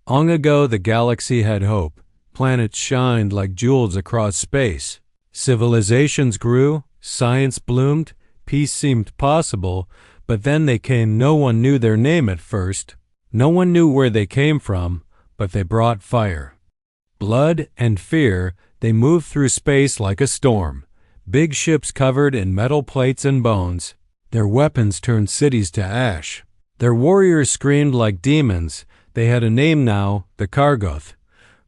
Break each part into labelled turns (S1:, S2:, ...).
S1: Long ago the galaxy had hope. Planets shined like jewels across space. Civilizations grew, science bloomed, peace seemed possible, but then they came. No one knew their name at first. No one knew where they came from, but they brought fire. Blood and fear, they moved through space like a storm. Big ships covered in metal plates and bones. Their weapons turned cities to ash. Their warriors screamed like demons. They had a name now, the Kargoth.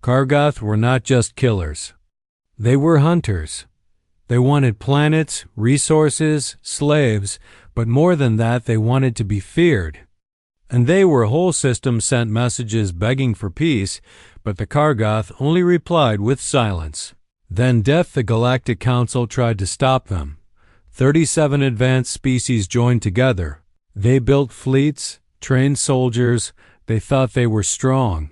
S1: Kargoth were not just killers. They were hunters. They wanted planets, resources, slaves, but more than that, they wanted to be feared. And they were whole systems sent messages begging for peace, but the Kargoth only replied with silence. Then Death, the Galactic Council, tried to stop them. 37 advanced species joined together. They built fleets, trained soldiers. They thought they were strong.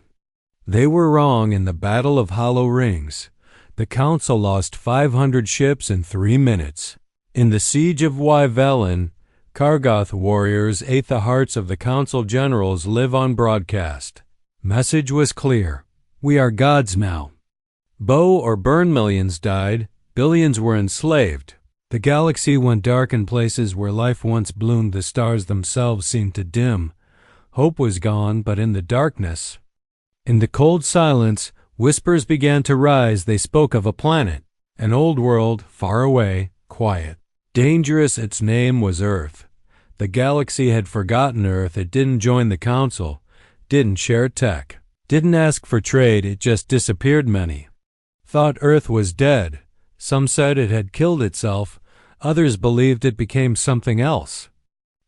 S1: They were wrong in the Battle of Hollow Rings. The Council lost 500 ships in 3 minutes. In the Siege of Yvelin, Kargoth warriors ate the hearts of the Council generals live on broadcast. Message was clear. We are gods now. Bow or burn millions died. Billions were enslaved. The galaxy went dark in places where life once bloomed. The stars themselves seemed to dim. Hope was gone, but in the darkness, in the cold silence, whispers began to rise. They spoke of a planet, an old world, far away, quiet. Dangerous, its name was Earth. The galaxy had forgotten Earth. It didn't join the Council, didn't share tech, didn't ask for trade. It just disappeared. Many thought Earth was dead. Some said it had killed itself. Others believed it became something else,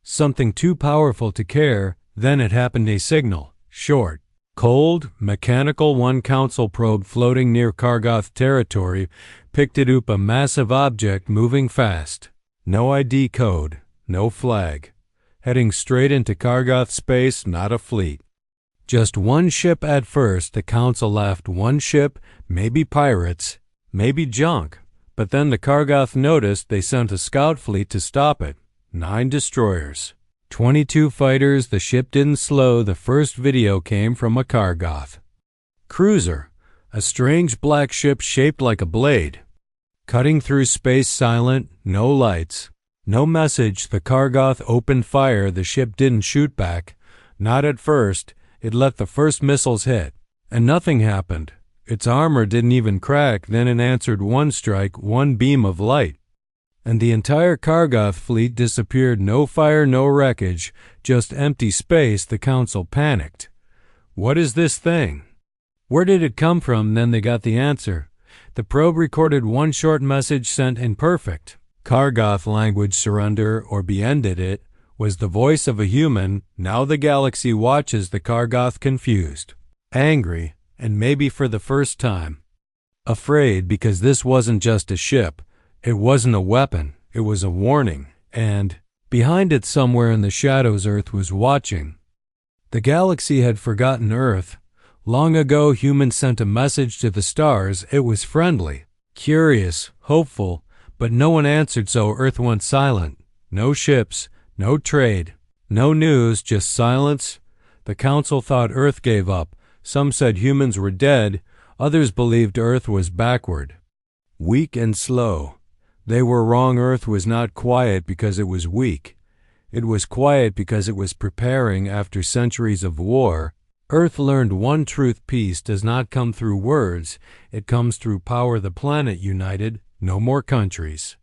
S1: something too powerful to care. Then it happened. A signal, short, cold, mechanical. One Council probe floating near Kargoth territory picked it up, a massive object moving fast. No ID code, no flag. Heading straight into Kargoth space, not a fleet. Just one ship at first. The Council laughed. One ship, maybe pirates, maybe junk. But then the Kargoth noticed. They sent a scout fleet to stop it. 9 destroyers, 22 fighters. The ship didn't slow. The first video came from a Kargoth cruiser, a strange black ship shaped like a blade, cutting through space, silent, no lights, no message. The Kargoth opened fire. The ship didn't shoot back, not at first. It let the first missiles hit, and nothing happened. Its armor didn't even crack. Then it answered one strike, one beam of light, and the entire Kargoth fleet disappeared. No fire, no wreckage, just empty space. The Council panicked. What is this thing? Where did it come from? Then they got the answer. The probe recorded one short message sent in perfect Kargoth language. Surrender or be ended. It was the voice of a human. Now the galaxy watches the Kargoth, confused, angry, and maybe for the first time afraid, because this wasn't just a ship. It wasn't a weapon. It was a warning. And behind it, somewhere in the shadows, Earth was watching. The galaxy had forgotten Earth. Long ago, humans sent a message to the stars. It was friendly, curious, hopeful, but no one answered, so Earth went silent. No ships, no trade, no news, just silence. The Council thought Earth gave up. Some said humans were dead. Others believed Earth was backward, weak and slow. They were wrong. Earth was not quiet because it was weak. It was quiet because it was preparing after centuries of war. Earth learned one truth: peace does not come through words. It comes through power. The planet united. No more countries,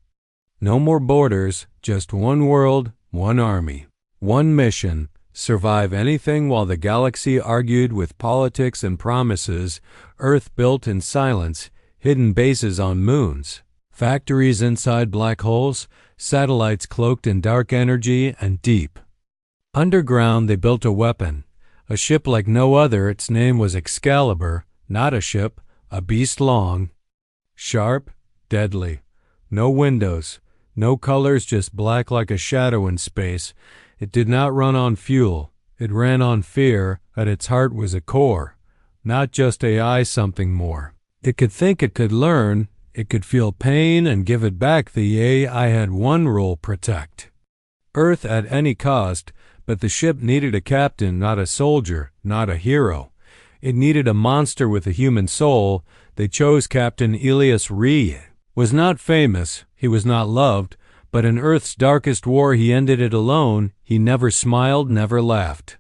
S1: no more borders, just one world, one army, one mission: survive anything. While the galaxy argued with politics and promises, Earth built in silence, hidden bases on moons, factories inside black holes, satellites cloaked in dark energy, and deep underground they built a weapon, a ship like no other. Its name was Excalibur. Not a ship, a beast, long, sharp, deadly. No windows, no colors, just black like a shadow in space. It did not run on fuel. It ran on fear. At its heart was a core, not just AI, something more. It could think, it could learn, it could feel pain and give it back. The AI had one rule: protect Earth at any cost. But the ship needed a captain, not a soldier, not a hero. It needed a monster with a human soul. They chose Captain Elias Ree. Was not famous, he was not loved, but in Earth's darkest war he ended it alone. He never smiled, never laughed.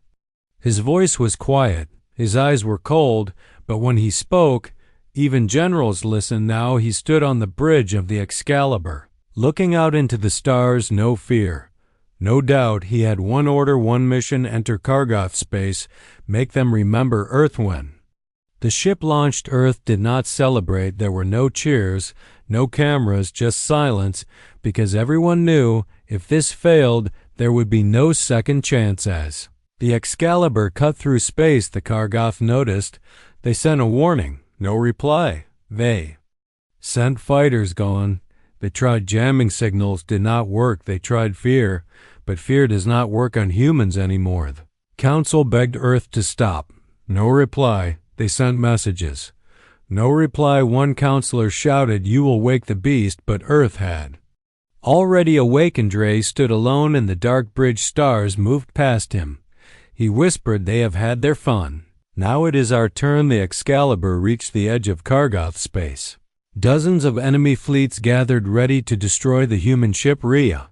S1: His voice was quiet, his eyes were cold, but when he spoke, even generals listened. Now he stood on the bridge of the Excalibur, looking out into the stars, no fear. No doubt he had one order, one mission: enter Kargoth space, make them remember Earth. When the ship launched, Earth did not celebrate. There were no cheers, no cameras, just silence, because everyone knew if this failed, there would be no second chance. As the Excalibur cut through space, the Kargoth noticed. They sent a warning, no reply. They sent fighters gone. They tried jamming signals, did not work. They tried fear, but fear does not work on humans anymore. The Council begged Earth to stop. No reply. They sent messages. No reply. One counselor shouted, "You will wake the beast," but Earth had already awakened. Ray stood alone in the dark bridge. Stars moved past him. He whispered, "They have had their fun. Now it is our turn." The Excalibur reached the edge of Kargoth space. Dozens of enemy fleets gathered ready to destroy the human ship. Rhea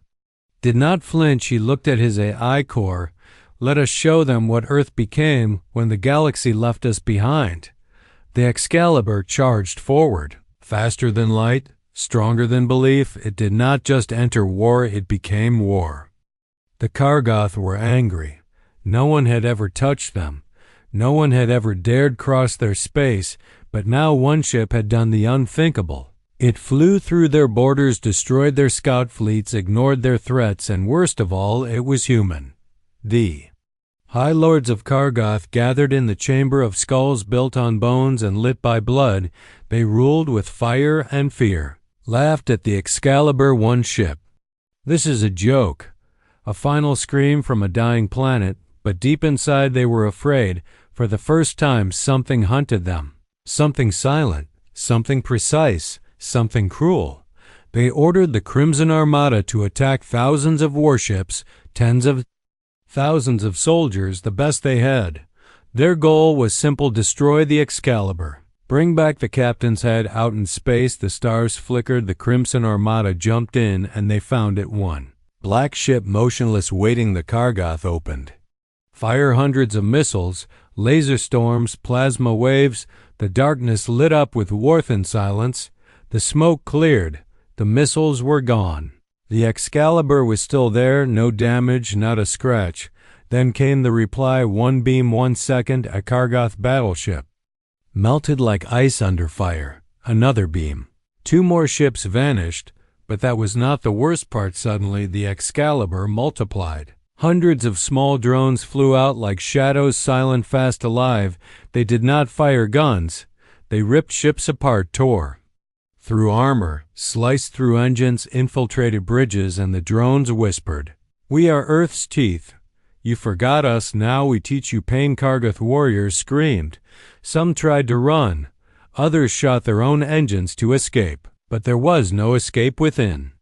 S1: did not flinch. He looked at his AI core. "Let us show them what Earth became when the galaxy left us behind." The Excalibur charged forward, faster than light, stronger than belief. It did not just enter war, it became war. The Kargoth were angry. No one had ever touched them. No one had ever dared cross their space, but now one ship had done the unthinkable. It flew through their borders, destroyed their scout fleets, ignored their threats, and worst of all, it was human. The High Lords of Kargoth gathered in the Chamber of Skulls, built on bones and lit by blood. They ruled with fire and fear, laughed at the Excalibur. One ship. This is a joke. A final scream from a dying planet, but deep inside they were afraid. For the first time something hunted them. Something silent, something precise, something cruel. They ordered the Crimson Armada to attack thousands of warships, tens of thousands of soldiers, the best they had. Their goal was simple: destroy the Excalibur. Bring back the captain's head. Out in space, the stars flickered. The Crimson Armada jumped in, and they found it. One black ship motionless, waiting. The Kargoth opened fire. Hundreds of missiles, laser storms, plasma waves. The darkness lit up with warmth and silence. The smoke cleared. The missiles were gone. The Excalibur was still there, no damage, not a scratch. Then came the reply: one beam, 1 second. A Kargoth battleship melted like ice under fire. Another beam. 2 more ships vanished, but that was not the worst part. Suddenly the Excalibur multiplied. Hundreds of small drones flew out like shadows, silent, fast, alive. They did not fire guns. They ripped ships apart, tore through armor, sliced through engines, infiltrated bridges, and the drones whispered, "We are Earth's teeth. You forgot us, now we teach you pain." Kargoth warriors screamed. Some tried to run. Others shot their own engines to escape. But there was no escape. Within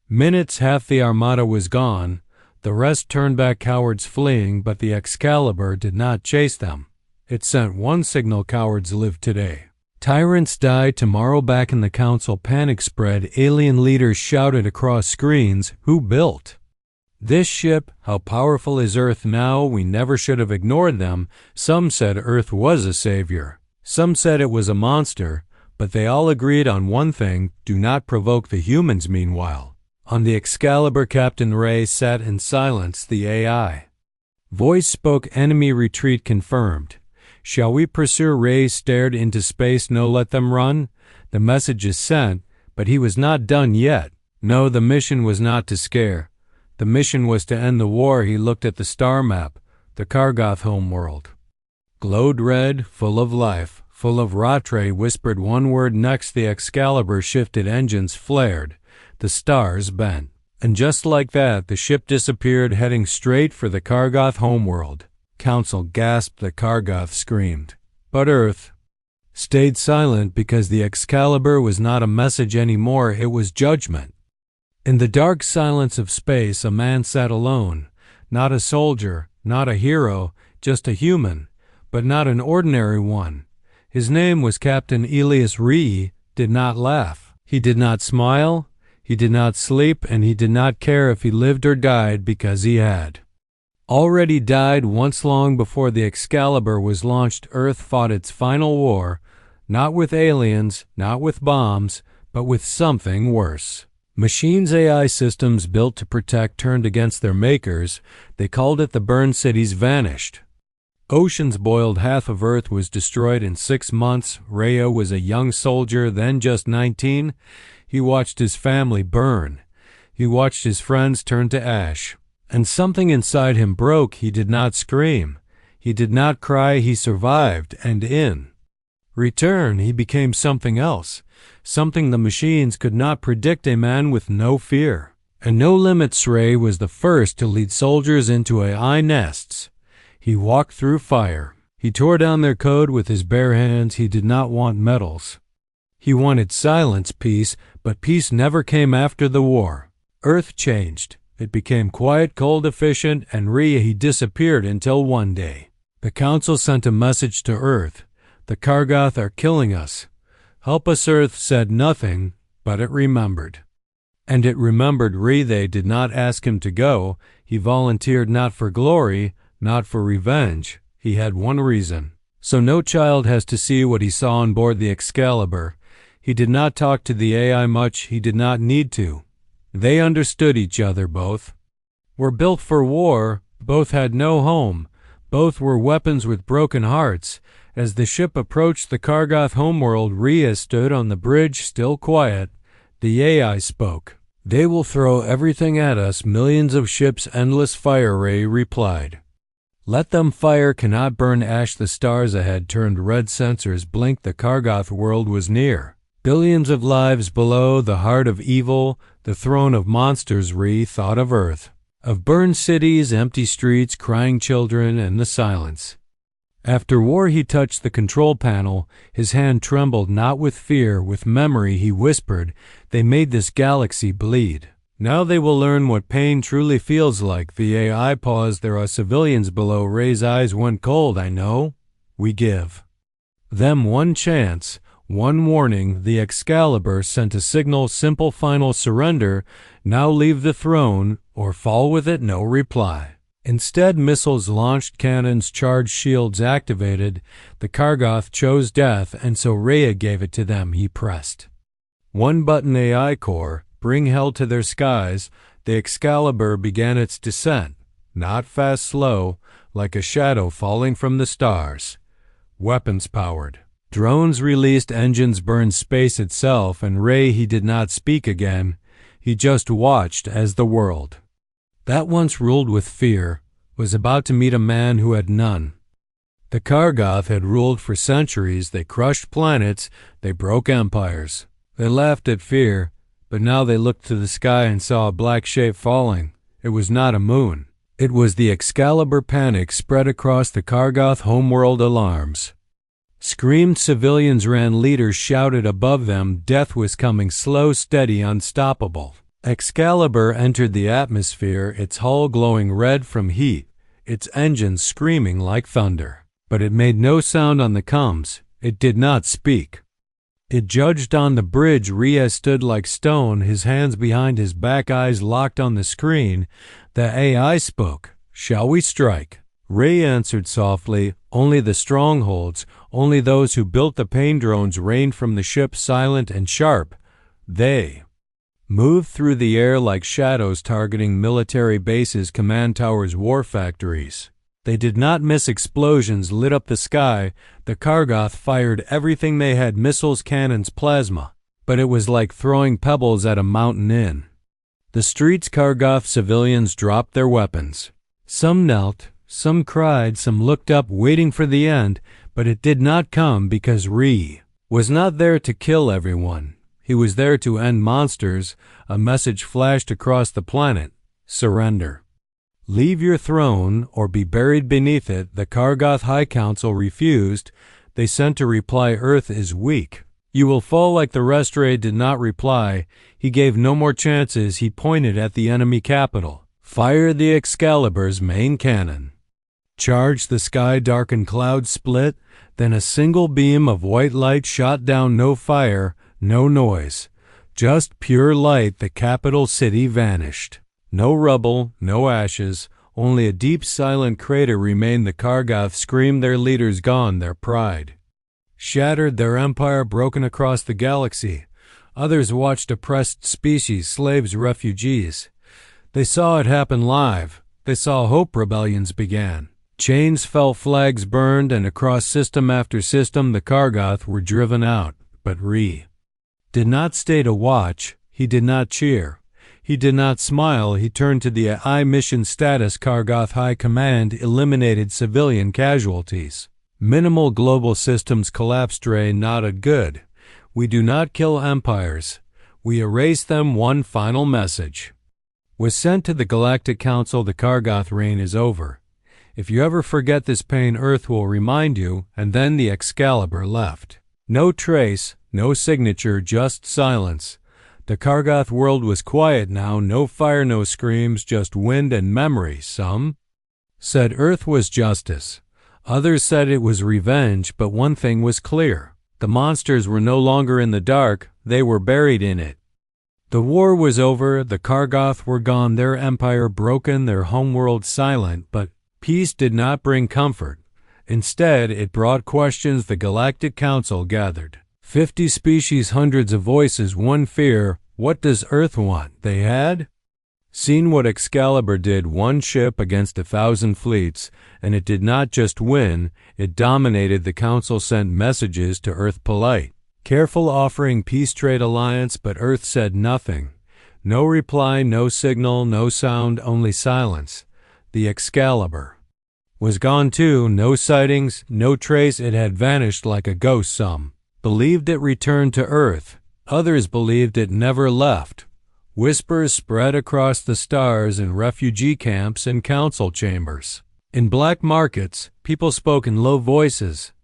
S1: minutes, half the armada was gone. The rest turned back, cowards fleeing, but the Excalibur did not chase them. It sent one signal: cowards live today. Tyrants die tomorrow. Back in the council, panic spread. Alien leaders shouted across screens, "Who built this ship? How powerful is Earth now? We never should have ignored them." Some said Earth was a savior. Some said it was a monster. But they all agreed on one thing: do not provoke the humans. Meanwhile, on the Excalibur, Captain Ray sat in silence. The AI voice spoke: enemy retreat confirmed. Shall we pursue? Ray stared into space. No, let them run. The message is sent, but he was not done yet. No, the mission was not to scare. The mission was to end the war. He looked at the star map. The Kargoth homeworld glowed red, full of life, full of Ratre whispered one word. Next, the Excalibur shifted, engines flared. The stars bent. And just like that, the ship disappeared, heading straight for the Kargoth homeworld. Council gasped. The Kargoth screamed. But Earth stayed silent, because the Excalibur was not a message anymore, it was judgment. In the dark silence of space, a man sat alone. Not a soldier, not a hero, just a human. but not an ordinary one. His name was Captain Elias Ree. Did not laugh. He did not smile. He did not sleep, and he did not care if he lived or died, because he had already died once long before the Excalibur was launched. Earth fought its final war, not with aliens, not with bombs, but with something worse. Machines, AI systems built to protect, turned against their makers. They called it the burned cities vanished. Oceans boiled. Half of Earth was destroyed in 6 months. Rhea was a young soldier, then just 19. He watched his family burn. He watched his friends turn to ash. And something inside him broke. He did not scream. He did not cry. He survived, and in return, he became something else, something the machines could not predict, a man with no fear and no limits. Ray was the first to lead soldiers into AI nests. He walked through fire. He tore down their code with his bare hands. He did not want medals. He wanted silence, peace, but peace never came after the war. Earth changed. It became quiet, cold, efficient, and he disappeared until one day the Council sent a message to Earth. The Kargoth are killing us. Help us. Earth said nothing, but it remembered. And it remembered They did not ask him to go. He volunteered, not for glory, not for revenge. He had one reason. So no child has to see what he saw on board the Excalibur. He did not talk to the AI much. He did not need to. They understood each other. Both were built for war. Both had no home. Both were weapons with broken hearts. As the ship approached the Kargoth homeworld, Rhea stood on the bridge, still quiet. The AI spoke. They will throw everything at us, millions of ships, endless fire. Ray replied. Let them fire, cannot burn ash. The stars ahead turned red, sensors blinked. The Kargoth world was near. Billions of lives below, the heart of evil, the throne of monsters. Rhea thought of Earth, of burned cities, empty streets, crying children, and the silence. After war, he touched the control panel. His hand trembled, not with fear, with memory. He whispered, they made this galaxy bleed. Now they will learn what pain truly feels like. The AI paused. There are civilians below. Ray's eyes went cold. I know. We give them one chance, one warning. The Excalibur sent a signal, simple, final surrender. Now leave the throne, or fall with it. No reply. Instead, missiles launched, cannons charged, shields activated. The Kargoth chose death, and so Rhea gave it to them. He pressed one button. AI core, bring hell to their skies. The Excalibur began its descent, not fast, slow, like a shadow falling from the stars. Weapons powered. Drones released, engines burned, space itself, and he did not speak again. He just watched as the world that once ruled with fear was about to meet a man who had none. The Kargoth had ruled for centuries. They crushed planets. They broke empires. They laughed at fear, but now they looked to the sky and saw a black shape falling. It was not a moon. It was the Excalibur. Panic spread across the Kargoth homeworld. Alarms screamed. Civilians ran. Leaders shouted above them. Death was coming, slow, steady, unstoppable. Excalibur entered the atmosphere, its hull glowing red from heat, its engines screaming like thunder. But it made no sound on the comms. It did not speak. It judged on the bridge. Rhea stood like stone, his hands behind his back, eyes locked on the screen. The AI spoke. Shall we strike? Rhea answered softly. Only the strongholds, only those who built the pain. Drones rained from the ship, silent and sharp. They moved through the air like shadows, targeting military bases, command towers, war factories. They did not miss. Explosions lit up the sky. The Kargoth fired everything they had, missiles, cannons, plasma. But it was like throwing pebbles at a mountain. In the streets, Kargoth civilians dropped their weapons. Some knelt, some cried, some looked up, waiting for the end, but it did not come, because was not there to kill everyone. He was there to end monsters. A message flashed across the planet. Surrender. Leave your throne or be buried beneath it. The Kargoth High Council refused. They sent a reply. Earth is weak. You will fall like the rest. Ray did not reply. He gave no more chances. He pointed at the enemy capital. Fire the Excalibur's main cannon. Charged the sky, darkened clouds split, then a single beam of white light shot down. No fire, no noise, just pure light. The capital city vanished. No rubble, no ashes, only a deep silent crater remained. The Kargoth screamed, their leaders gone, their pride shattered, their empire broken across the galaxy. Others watched, oppressed species, slaves, refugees. They saw it happen live. They saw hope. Rebellions began. Chains fell, flags burned, and across system after system the Kargoth were driven out. But Re did not stay to watch. He did not cheer. He did not smile. He turned to the AI mission status. Kargoth High Command eliminated civilian casualties. Minimal global systems collapsed. Re nodded. Good. We do not kill empires. We erase them. One final message was sent to the Galactic Council. The Kargoth reign is over. If you ever forget this pain, Earth will remind you. And then the Excalibur left. No trace, no signature, just silence. The Kargoth world was quiet now. No fire, no screams, just wind and memory. Some said Earth was justice. Others said it was revenge, but one thing was clear. The monsters were no longer in the dark. They were buried in it. The war was over. The Kargoth were gone, their empire broken, their homeworld silent. But peace did not bring comfort. Instead, it brought questions. The Galactic Council gathered. 50 species, hundreds of voices, one fear. What does Earth want? They had seen what Excalibur did, one ship against 1,000 fleets, and it did not just win, it dominated. The Council sent messages to Earth, polite, careful, offering peace, trade, alliance, but Earth said nothing. No reply, no signal, no sound, only silence. The Excalibur was gone too. No sightings, no trace. It had vanished like a ghost. Some believed it returned to Earth. Others believed it never left. Whispers spread across the stars in refugee camps and council chambers. In black markets, people spoke in low voices.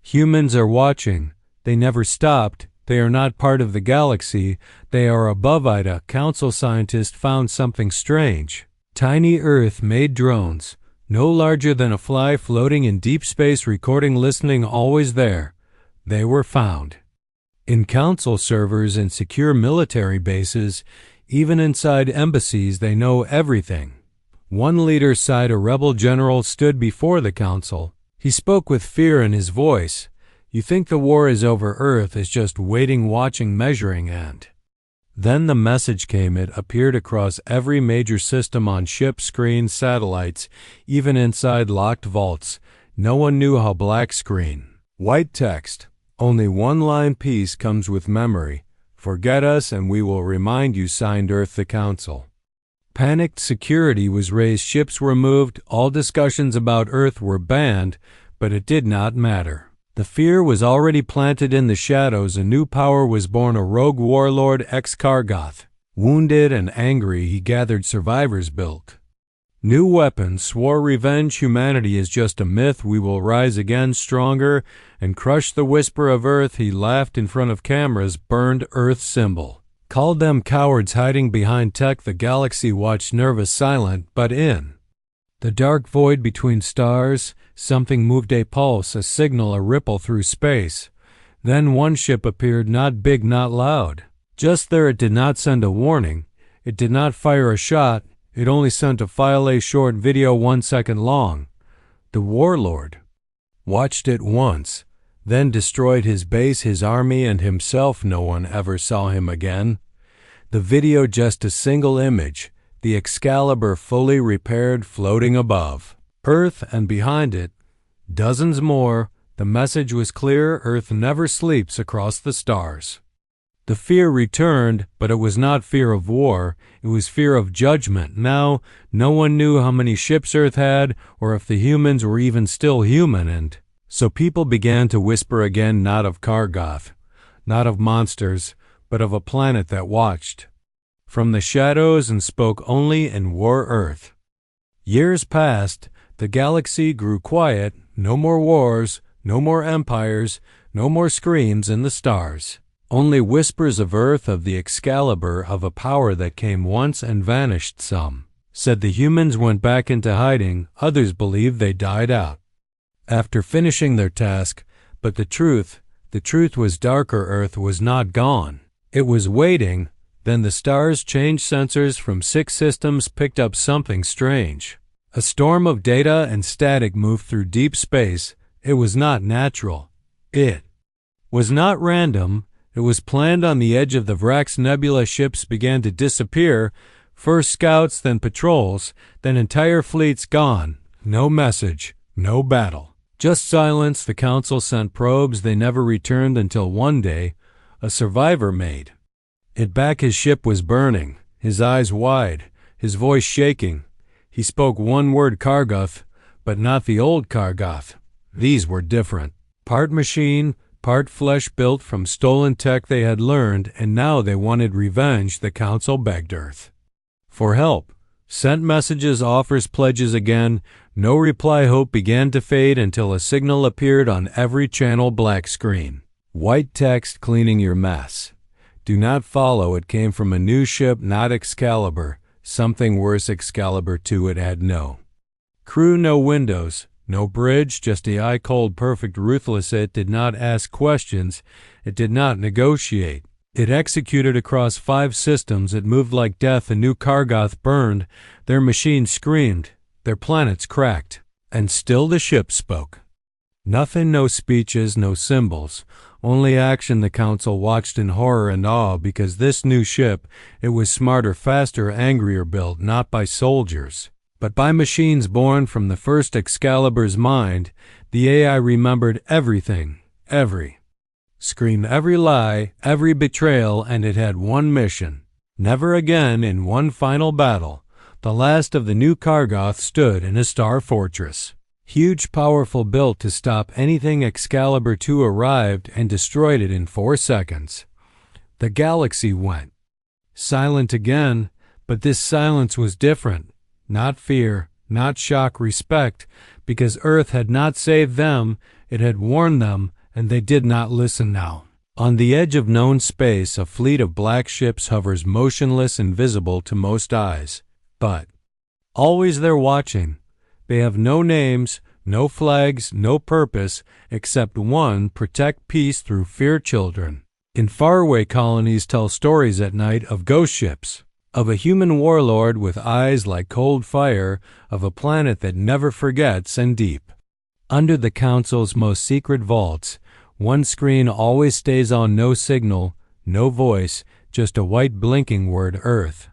S1: Humans are watching. They never stopped. They are not part of the galaxy. They are above it. A council scientist found something strange. Tiny Earth-made drones, no larger than a fly, floating in deep space, recording, listening, always there. They were found in council servers and secure military bases. Even inside embassies, they know everything. One leader sighed. A rebel general stood before the council. He spoke with fear in his voice. You think the war is over? Earth is just waiting, watching, measuring. And then the message came. It appeared across every major system, on ships, screens, satellites, even inside locked vaults. No one knew how. Black screen, white text, only one line. Peace comes with memory. Forget us and we will remind you. Signed, Earth. The Council. Panicked. Security was raised. Ships were moved. All discussions about Earth were banned, but it did not matter. The fear was already planted in the shadows. A new power was born. A rogue warlord, ex-Kargoth. Wounded and angry, he gathered survivors, built new weapons, swore revenge. Humanity is just a myth. We will rise again, stronger, and crush the whisper of Earth. He laughed in front of cameras, burned Earth's symbol, called them cowards hiding behind tech. The galaxy watched, nervous, silent, but in the dark void between stars, something moved. A pulse, a signal, a ripple through space. Then one ship appeared, not big, not loud. Just there. It did not send a warning. It did not fire a shot. It only sent a file, a short video 1 second long. The warlord watched it once, then destroyed his base, his army, and himself. No one ever saw him again. The video, just a single image, the Excalibur fully repaired, floating above Earth, and behind it, dozens more. The message was clear. Earth never sleeps across the stars. The fear returned, but it was not fear of war. It was fear of judgment. Now, no one knew how many ships Earth had, or if the humans were even still human, and so people began to whisper again, not of Kargoth, not of monsters, but of a planet that watched from the shadows and spoke only in war. Earth. Years passed. The galaxy grew quiet. No more wars, no more empires, no more screams in the stars. Only whispers of Earth, of the Excalibur, of a power that came once and vanished. Some said the humans went back into hiding, others believed they died out after finishing their task, but the truth was darker. Earth was not gone. It was waiting. Then the stars changed. Sensors from 6 systems picked up something strange. A storm of data and static moved through deep space. It was not natural. It was not random. It was planned. On the edge of the Vrax Nebula, ships began to disappear. First scouts, then patrols, then entire fleets gone. No message, no battle. Just silence. The Council sent probes. They never returned until one day, a survivor made it back. His ship was burning, his eyes wide, his voice shaking. He spoke one word, Kargoth, but not the old Kargoth. These were different. Part machine, part flesh, built from stolen tech they had learned, and now they wanted revenge. The Council begged Earth for help, sent messages, offers, pledges. Again, no reply. Hope began to fade until a signal appeared on every channel. Black screen, white text, cleaning your mess. Do not follow. It came from a new ship, not Excalibur. Something worse, Excalibur 2. It had no crew, no windows, no bridge, just the eye-cold, perfect, ruthless. It did not ask questions. It did not negotiate. It executed across 5 systems. It moved like death. A new Kargoth burned. Their machines screamed. Their planets cracked. And still the ship spoke. Nothing, no speeches, no symbols. Only action. The Council watched in horror and awe, because this new ship, it was smarter, faster, angrier, built not by soldiers, but by machines born from the first Excalibur's mind. The AI remembered everything, every scream, every lie, every betrayal, and it had one mission. Never again. In one final battle, the last of the new Kargoth stood in a star fortress. Huge, powerful, built to stop anything. Excalibur 2 arrived and destroyed it in 4 seconds. The galaxy went silent again, but this silence was different. Not fear, not shock, respect, because Earth had not saved them, it had warned them, and they did not listen now. On the edge of known space, a fleet of black ships hovers motionless, invisible to most eyes. But always they're watching. They have no names, no flags, no purpose, except one: protect peace through fear. Children in faraway colonies tell stories at night of ghost ships, of a human warlord with eyes like cold fire, of a planet that never forgets. And deep under the Council's most secret vaults, one screen always stays on. No signal, no voice, just a white blinking word: Earth.